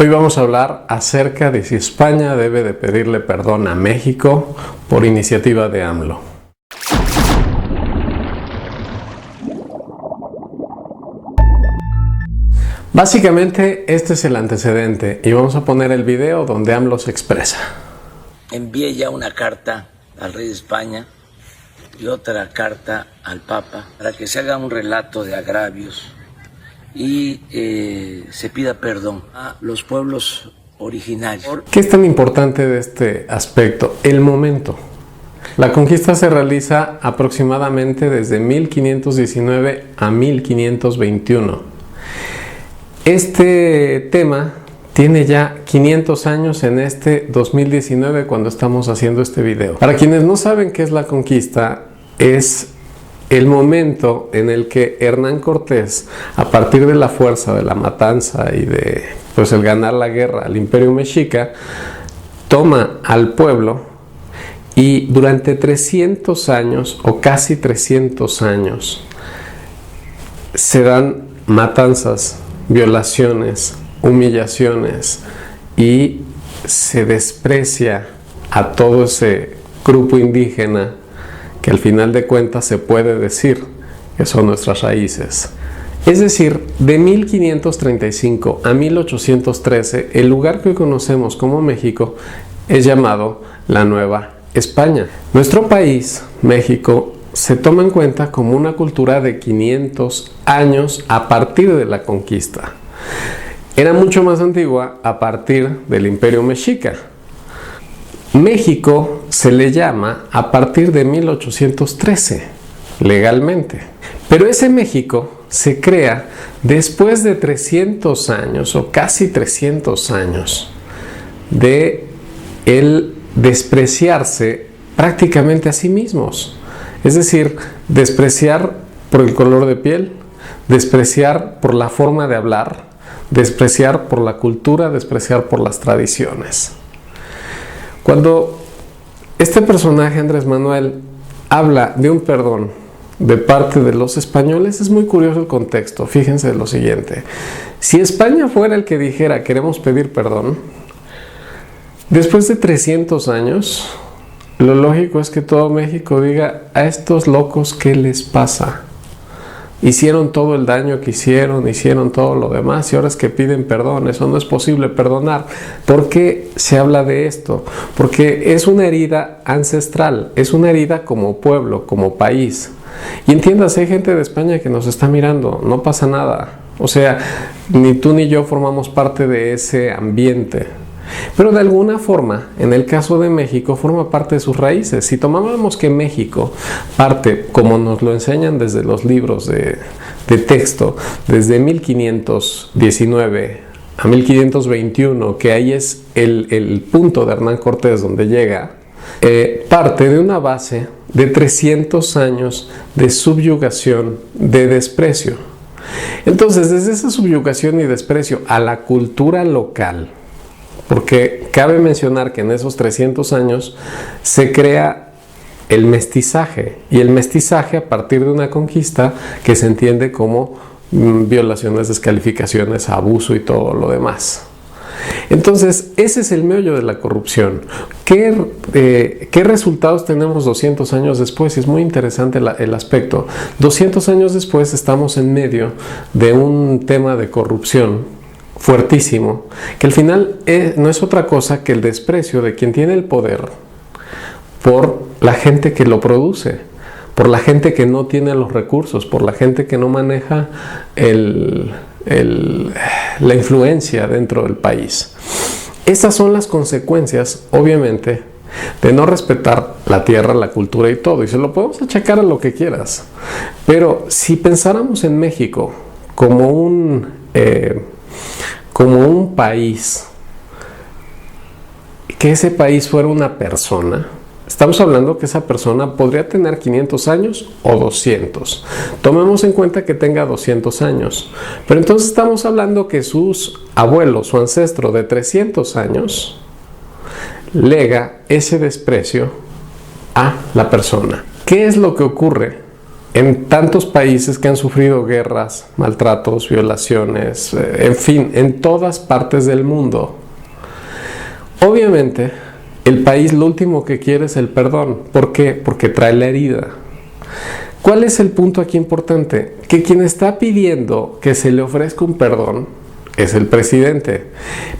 Hoy vamos a hablar acerca de si España debe de pedirle perdón a México por iniciativa de AMLO. Básicamente este es el antecedente y vamos a poner el video donde AMLO se expresa. Envié ya una carta al rey de España y otra carta al Papa para que se haga un relato de agravios y se pida perdón a los pueblos originarios. ¿Qué es tan importante de este aspecto? El momento. La conquista se realiza aproximadamente desde 1519 a 1521. Este tema tiene ya 500 años en este 2019 cuando estamos haciendo este video. Para quienes no saben qué es la conquista, es el momento en el que Hernán Cortés, a partir de la fuerza, de la matanza y de el ganar la guerra al Imperio Mexica, toma al pueblo y durante 300 años o casi 300 años se dan matanzas, violaciones, humillaciones y se desprecia a todo ese grupo indígena que al final de cuentas se puede decir que son nuestras raíces. Es decir, de 1535 a 1813, el lugar que hoy conocemos como México es llamado la Nueva España. Nuestro país, México, se toma en cuenta como una cultura de 500 años a partir de la conquista. Era mucho más antigua a partir del Imperio Mexica. México se le llama a partir de 1813, legalmente. Pero ese México se crea después de 300 años o casi 300 años de el despreciarse prácticamente a sí mismos. Es decir, despreciar por el color de piel, despreciar por la forma de hablar, despreciar por la cultura, despreciar por las tradiciones. Cuando este personaje, Andrés Manuel, habla de un perdón de parte de los españoles, es muy curioso el contexto. Fíjense lo siguiente: si España fuera el que dijera queremos pedir perdón, después de 300 años, lo lógico es que todo México diga: a estos locos, ¿qué les pasa? Hicieron todo el daño que hicieron todo lo demás y ahora es que piden perdón. Eso no es posible perdonar. ¿Por qué se habla de esto? Porque es una herida ancestral, es una herida como pueblo, como país. Y entiéndase, hay gente de España que nos está mirando, no pasa nada. O sea, ni tú ni yo formamos parte de ese ambiente. Pero de alguna forma, en el caso de México, forma parte de sus raíces. Si tomáramos que México parte, como nos lo enseñan desde los libros de texto, desde 1519 a 1521, que ahí es el punto de Hernán Cortés donde llega, parte de una base de 300 años de subyugación, de desprecio. Entonces, desde esa subyugación y desprecio a la cultura local, porque cabe mencionar que en esos 300 años se crea el mestizaje, y el mestizaje a partir de una conquista que se entiende como violaciones, descalificaciones, abuso y todo lo demás. Entonces, ese es el meollo de la corrupción. ¿Qué resultados tenemos 200 años después? Y es muy interesante el aspecto. 200 años después estamos en medio de un tema de corrupción fuertísimo, que al final no es otra cosa que el desprecio de quien tiene el poder por la gente que lo produce, por la gente que no tiene los recursos, por la gente que no maneja la influencia dentro del país. Estas son las consecuencias, obviamente, de no respetar la tierra, la cultura y todo, y se lo podemos achacar a lo que quieras. Pero si pensáramos en México como un país, que ese país fuera una persona, estamos hablando que esa persona podría tener 500 años o 200. Tomemos en cuenta que tenga 200 años. Pero entonces estamos hablando que sus abuelos, su ancestro de 300 años, lega ese desprecio a la persona. ¿Qué es lo que ocurre en tantos países que han sufrido guerras, maltratos, violaciones, en fin, en todas partes del mundo. Obviamente, el país lo último que quiere es el perdón. ¿Por qué? Porque trae la herida. ¿Cuál es el punto aquí importante? Que quien está pidiendo que se le ofrezca un perdón es el presidente,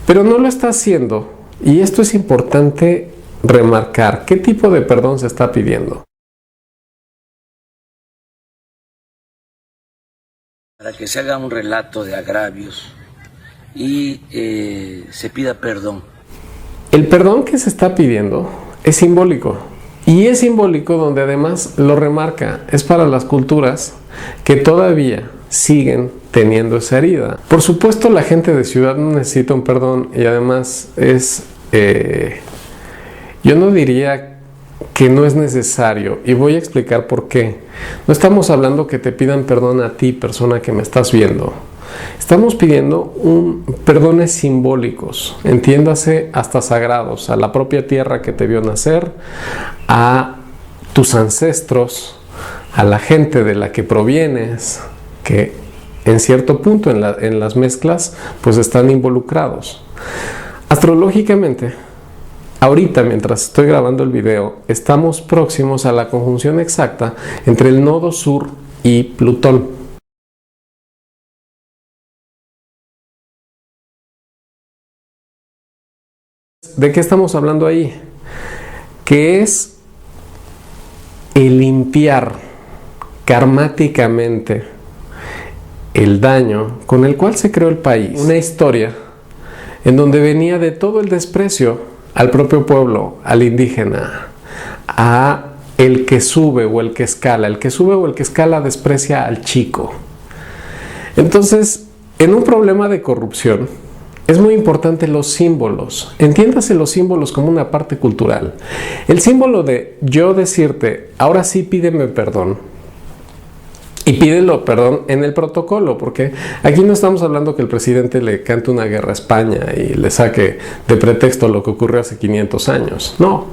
pero no lo está haciendo, y esto es importante remarcar. ¿Qué tipo de perdón se está pidiendo? Para que se haga un relato de agravios y se pida perdón. El perdón que se está pidiendo es simbólico, y es simbólico donde además lo remarca, es para las culturas que todavía siguen teniendo esa herida. Por supuesto, la gente de ciudad no necesita un perdón, y además yo no diría que no es necesario, y voy a explicar por qué. No estamos hablando que te pidan perdón a ti, persona que me estás viendo. Estamos pidiendo perdones simbólicos, entiéndase hasta sagrados, a la propia tierra que te vio nacer, a tus ancestros, a la gente de la que provienes, que en cierto punto en las mezclas pues están involucrados. Astrológicamente, ahorita, mientras estoy grabando el video, estamos próximos a la conjunción exacta entre el nodo sur y Plutón. ¿De qué estamos hablando ahí? Que es el limpiar karmáticamente el daño con el cual se creó el país. Una historia en donde venía de todo el desprecio al propio pueblo, al indígena, a el que sube o el que escala. El que sube o el que escala desprecia al chico. Entonces, en un problema de corrupción, es muy importante los símbolos. Entiéndase los símbolos como una parte cultural. El símbolo de yo decirte, ahora sí pídeme perdón, y pídelo perdón en el protocolo, porque aquí no estamos hablando que el presidente le cante una guerra a España y le saque de pretexto lo que ocurrió hace 500 años. No,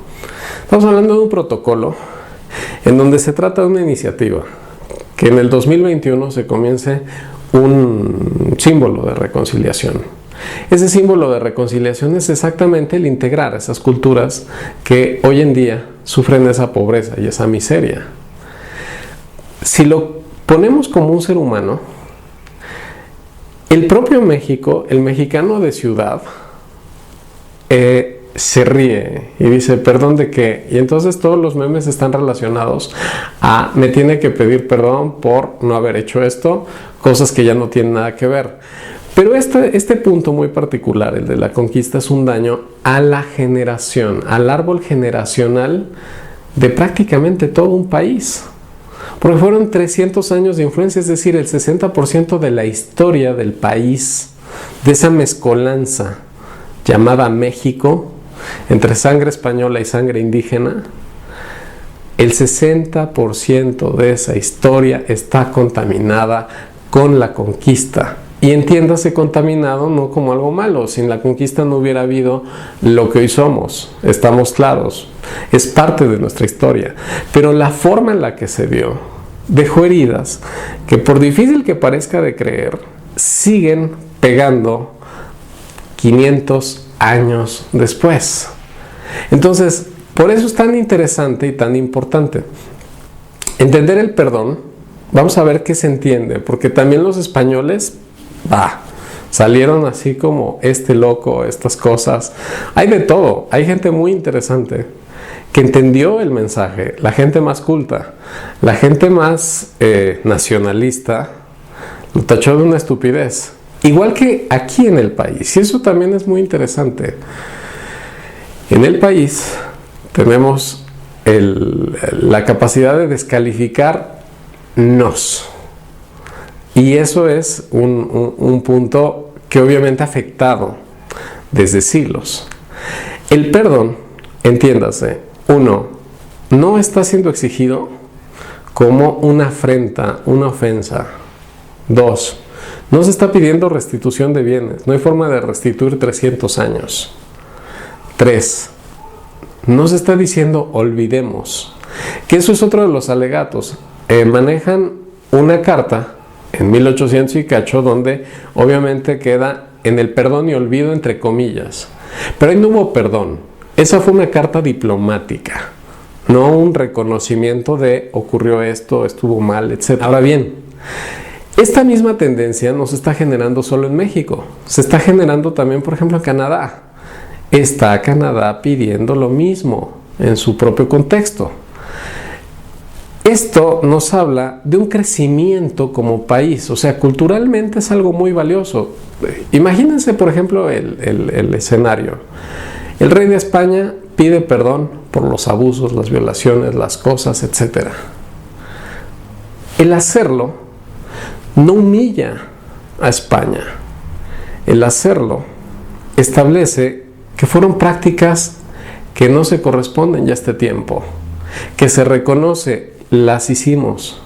estamos hablando de un protocolo en donde se trata de una iniciativa que en el 2021 se comience un símbolo de reconciliación. Ese símbolo de reconciliación es exactamente el integrar a esas culturas que hoy en día sufren esa pobreza y esa miseria. Si lo ponemos como un ser humano, el propio México, el mexicano de ciudad, se ríe y dice, ¿perdón de qué? Y entonces todos los memes están relacionados a me tiene que pedir perdón por no haber hecho esto, cosas que ya no tienen nada que ver. Pero este punto muy particular, el de la conquista, es un daño a la generación, al árbol generacional de prácticamente todo un país. Porque fueron 300 años de influencia, es decir, el 60% de la historia del país, de esa mezcolanza llamada México, entre sangre española y sangre indígena, el 60% de esa historia está contaminada con la conquista. Y entiéndase contaminado no como algo malo. Sin la conquista no hubiera habido lo que hoy somos. Estamos claros. Es parte de nuestra historia. Pero la forma en la que se dio dejó heridas que, por difícil que parezca de creer, siguen pegando 500 años después. Entonces, por eso es tan interesante y tan importante entender el perdón. Vamos a ver qué se entiende, porque también los españoles salieron así como este loco, estas cosas. Hay de todo, hay gente muy interesante que entendió el mensaje, la gente más culta, la gente más nacionalista, lo tachó de una estupidez. Igual que aquí en el país, y eso también es muy interesante. En el país tenemos la capacidad de descalificarnos. Y eso es un punto que obviamente ha afectado desde siglos. El perdón, entiéndase, uno, no está siendo exigido como una afrenta, una ofensa. Dos, no se está pidiendo restitución de bienes, no hay forma de restituir 300 años. Tres, no se está diciendo olvidemos, que eso es otro de los alegatos. manejan una carta en 1800 y cacho donde obviamente queda en el perdón y olvido entre comillas. Pero ahí no hubo perdón. Esa fue una carta diplomática, no un reconocimiento de ocurrió esto, estuvo mal, etc. Ahora bien, esta misma tendencia no se está generando solo en México, se está generando también, por ejemplo, en Canadá. Está Canadá pidiendo lo mismo en su propio contexto. Esto nos habla de un crecimiento como país, o sea, culturalmente es algo muy valioso. Imagínense, por ejemplo, el escenario. El rey de España pide perdón por los abusos, las violaciones, las cosas, etc. El hacerlo no humilla a España. El hacerlo establece que fueron prácticas que no se corresponden ya a este tiempo, que se reconoce, las hicimos,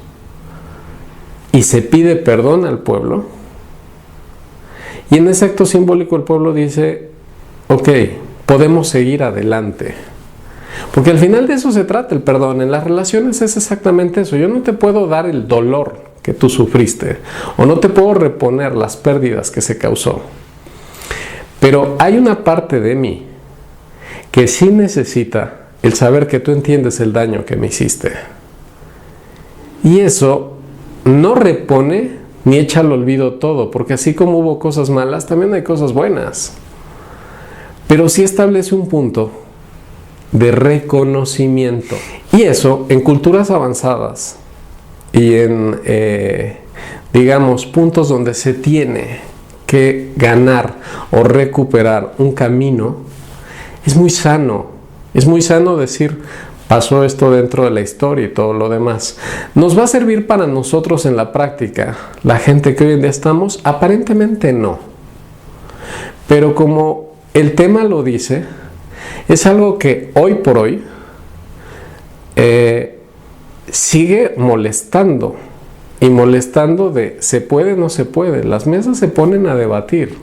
y se pide perdón al pueblo, y en ese acto simbólico el pueblo dice, ok, podemos seguir adelante. Porque al final de eso se trata el perdón. En las relaciones es exactamente eso. Yo no te puedo dar el dolor que tú sufriste, o no te puedo reponer las pérdidas que se causó. Pero hay una parte de mí que sí necesita el saber que tú entiendes el daño que me hiciste. Y eso no repone ni echa al olvido todo, porque así como hubo cosas malas, también hay cosas buenas. Pero sí establece un punto de reconocimiento. Y eso, en culturas avanzadas y en, digamos, puntos donde se tiene que ganar o recuperar un camino, es muy sano. Es muy sano decir, pasó esto dentro de la historia y todo lo demás. ¿Nos va a servir para nosotros en la práctica, la gente que hoy en día estamos? Aparentemente no. Pero como el tema lo dice, es algo que hoy por hoy sigue molestando. Y molestando de se puede o no se puede. Las mesas se ponen a debatir.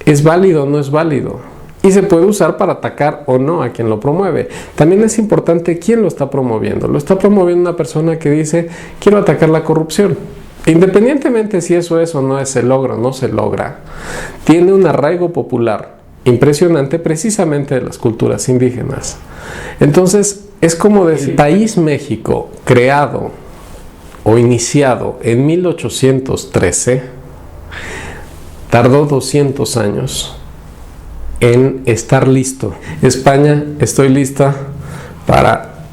¿Es válido o no es válido? Y se puede usar para atacar o no a quien lo promueve. También es importante quién lo está promoviendo. Lo está promoviendo una persona que dice, quiero atacar la corrupción. Independientemente si eso es o no es, se logra o no se logra, tiene un arraigo popular impresionante precisamente de las culturas indígenas. Entonces, es como decir, el país México, creado o iniciado en 1813, tardó 200 años en estar listo. España, estoy lista para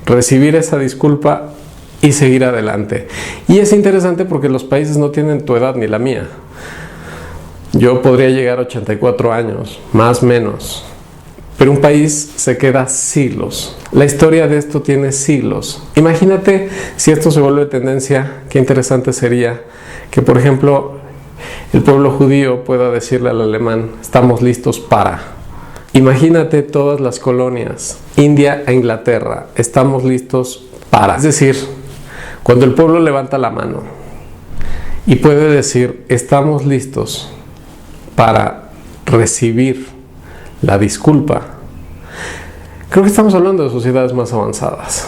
recibir esa disculpa y seguir adelante. Y es interesante porque los países no tienen tu edad ni la mía. Yo podría llegar a 84 años, más o menos. Pero un país se queda siglos. La historia de esto tiene siglos. Imagínate si esto se vuelve tendencia, qué interesante sería que, por ejemplo, el pueblo judío pueda decirle al alemán, estamos listos para. Imagínate todas las colonias, India e Inglaterra, estamos listos para. Es decir, cuando el pueblo levanta la mano y puede decir, estamos listos para recibir la disculpa, creo que estamos hablando de sociedades más avanzadas.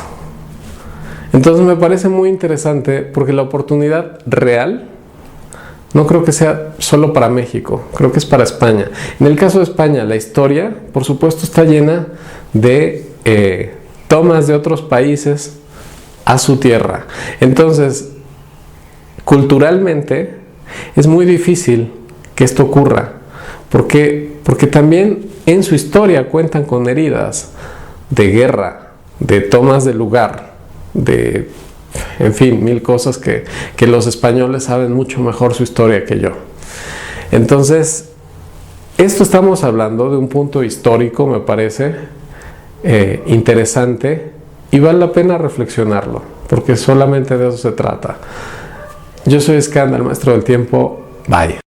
Entonces me parece muy interesante porque la oportunidad real no creo que sea solo para México, creo que es para España. En el caso de España, la historia, por supuesto, está llena de tomas de otros países a su tierra. Entonces, culturalmente, es muy difícil que esto ocurra, porque también en su historia cuentan con heridas de guerra, de tomas de lugar, de, en fin, mil cosas que los españoles saben mucho mejor su historia que yo. Entonces, esto estamos hablando de un punto histórico, me parece interesante, y vale la pena reflexionarlo, porque solamente de eso se trata. Yo soy Skanda, el maestro del tiempo. Bye.